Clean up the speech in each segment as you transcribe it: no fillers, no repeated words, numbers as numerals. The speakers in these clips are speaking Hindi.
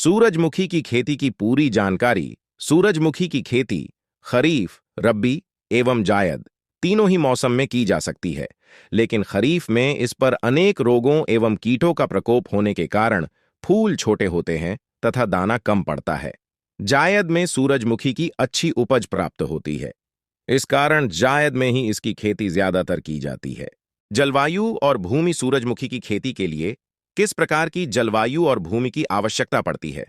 सूरजमुखी की खेती की पूरी जानकारी। सूरजमुखी की खेती खरीफ, रब्बी एवं जायद तीनों ही मौसम में की जा सकती है, लेकिन खरीफ में इस पर अनेक रोगों एवं कीटों का प्रकोप होने के कारण फूल छोटे होते हैं तथा दाना कम पड़ता है। जायद में सूरजमुखी की अच्छी उपज प्राप्त होती है, इस कारण जायद में ही इसकी खेती ज्यादातर की जाती है। जलवायु और भूमि। सूरजमुखी की खेती के लिए किस प्रकार की जलवायु और भूमि की आवश्यकता पड़ती है?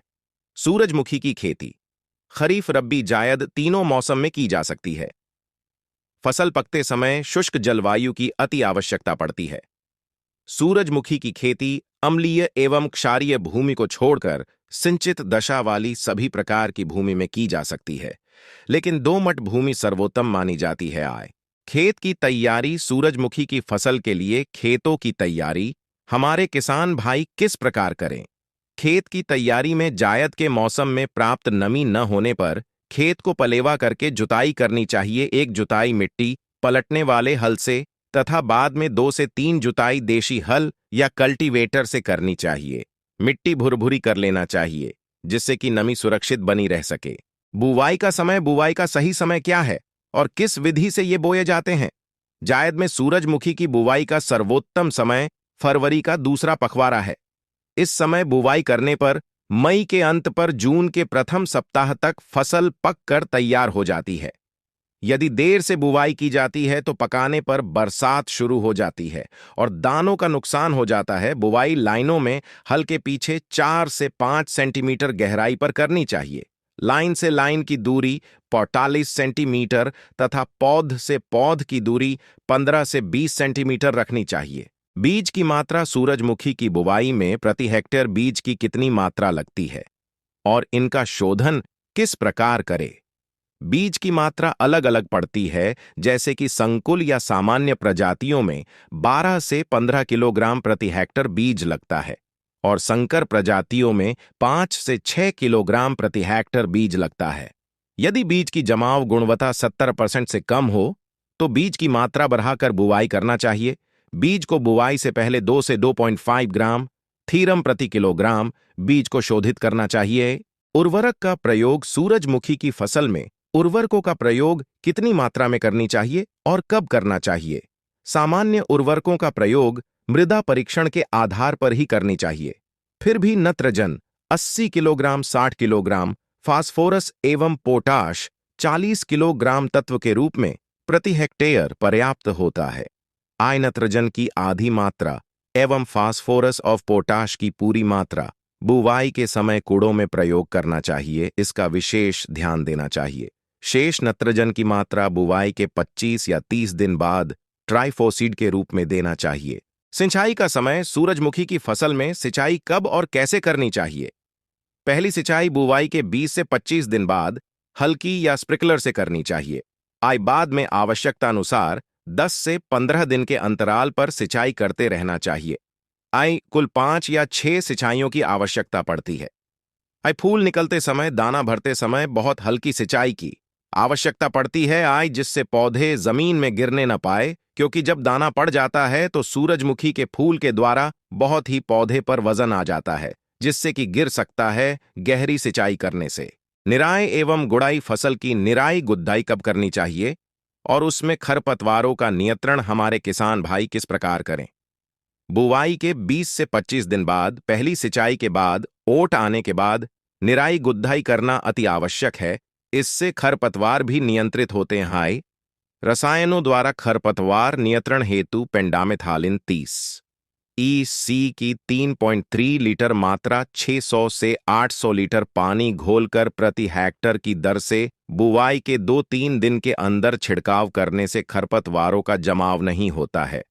सूरजमुखी की खेती खरीफ, रब्बी, जायद तीनों मौसम में की जा सकती है। फसल पकते समय शुष्क जलवायु की अति आवश्यकता पड़ती है। सूरजमुखी की खेती अम्लीय एवं क्षारीय भूमि को छोड़कर सिंचित दशा वाली सभी प्रकार की भूमि में की जा सकती है, लेकिन दोमट भूमि सर्वोत्तम मानी जाती है। खेत की तैयारी। सूरजमुखी की फसल के लिए खेतों की तैयारी हमारे किसान भाई किस प्रकार करें? खेत की तैयारी में जायद के मौसम में प्राप्त नमी न होने पर खेत को पलेवा करके जुताई करनी चाहिए। एक जुताई मिट्टी पलटने वाले हल से तथा बाद में 2 से 3 जुताई देशी हल या कल्टीवेटर से करनी चाहिए। मिट्टी भुरभुरी कर लेना चाहिए जिससे कि नमी सुरक्षित बनी रह सके। बुवाई का समय। बुवाई का सही समय क्या है और किस विधि से ये बोए जाते हैं? जायद में सूरजमुखी की बुवाई का सर्वोत्तम समय फरवरी का दूसरा पखवाड़ा है। इस समय बुवाई करने पर मई के अंत पर जून के प्रथम सप्ताह तक फसल पक कर तैयार हो जाती है। यदि देर से बुवाई की जाती है तो पकाने पर बरसात शुरू हो जाती है और दानों का नुकसान हो जाता है। बुवाई लाइनों में हल के पीछे 4 से 5 सेंटीमीटर गहराई पर करनी चाहिए। लाइन से लाइन की दूरी 45 सेंटीमीटर तथा पौध से पौध की दूरी 15 से 20 सेंटीमीटर रखनी चाहिए। बीज की मात्रा। सूरजमुखी की बुवाई में प्रति हेक्टेयर बीज की कितनी मात्रा लगती है और इनका शोधन किस प्रकार करें? बीज की मात्रा अलग अलग पड़ती है, जैसे कि संकुल या सामान्य प्रजातियों में 12 से 15 किलोग्राम प्रति हेक्टेयर बीज लगता है और संकर प्रजातियों में 5 से 6 किलोग्राम प्रति हेक्टेयर बीज लगता है। यदि बीज की जमाव गुणवत्ता 70% से कम हो तो बीज की मात्रा बढ़ाकर बुवाई करना चाहिए। बीज को बुवाई से पहले 2 से 2.5 ग्राम थीरम प्रति किलोग्राम बीज को शोधित करना चाहिए। उर्वरक का प्रयोग। सूरजमुखी की फसल में उर्वरकों का प्रयोग कितनी मात्रा में करनी चाहिए और कब करना चाहिए? सामान्य उर्वरकों का प्रयोग मृदा परीक्षण के आधार पर ही करनी चाहिए। फिर भी नत्रजन 80 किलोग्राम, 60 किलोग्राम, फास्फोरस एवं पोटाश 40 किलोग्राम तत्व के रूप में प्रति हेक्टेयर पर्याप्त होता है। नत्रजन की आधी मात्रा एवं फास्फोरस और पोटाश की पूरी मात्रा बुवाई के समय कुड़ों में प्रयोग करना चाहिए। इसका विशेष ध्यान देना चाहिए। शेष नत्रजन की मात्रा बुवाई के 25 या 30 दिन बाद ट्राइफोसीड के रूप में देना चाहिए। सिंचाई का समय। सूरजमुखी की फसल में सिंचाई कब और कैसे करनी चाहिए? पहली सिंचाई बुवाई के 20 से 25 दिन बाद हल्की या स्प्रिंकलर से करनी चाहिए। बाद में आवश्यकता अनुसार 10 से 15 दिन के अंतराल पर सिंचाई करते रहना चाहिए। कुल 5 या 6 सिंचाइयों की आवश्यकता पड़ती है। फूल निकलते समय, दाना भरते समय बहुत हल्की सिंचाई की आवश्यकता पड़ती है, जिससे पौधे जमीन में गिरने न पाए, क्योंकि जब दाना पड़ जाता है तो सूरजमुखी के फूल के द्वारा बहुत ही पौधे पर वजन आ जाता है, जिससे कि गिर सकता है। गहरी सिंचाई करने से। निराई एवं गुड़ाई। फसल की निराई गुड़ाई कब करनी चाहिए और उसमें खरपतवारों का नियंत्रण हमारे किसान भाई किस प्रकार करें? बुवाई के 20 से 25 दिन बाद, पहली सिंचाई के बाद, ओट आने के बाद निराई गुड़ाई करना अति आवश्यक है। इससे खरपतवार भी नियंत्रित होते हैं। रसायनों द्वारा खरपतवार नियंत्रण हेतु पेंडामेथालिन 30 EC की 3.3 लीटर मात्रा 600 से 800 लीटर पानी घोलकर प्रति हेक्टेयर की दर से बुवाई के 2-3 दिन के अंदर छिड़काव करने से खरपतवारों का जमाव नहीं होता है।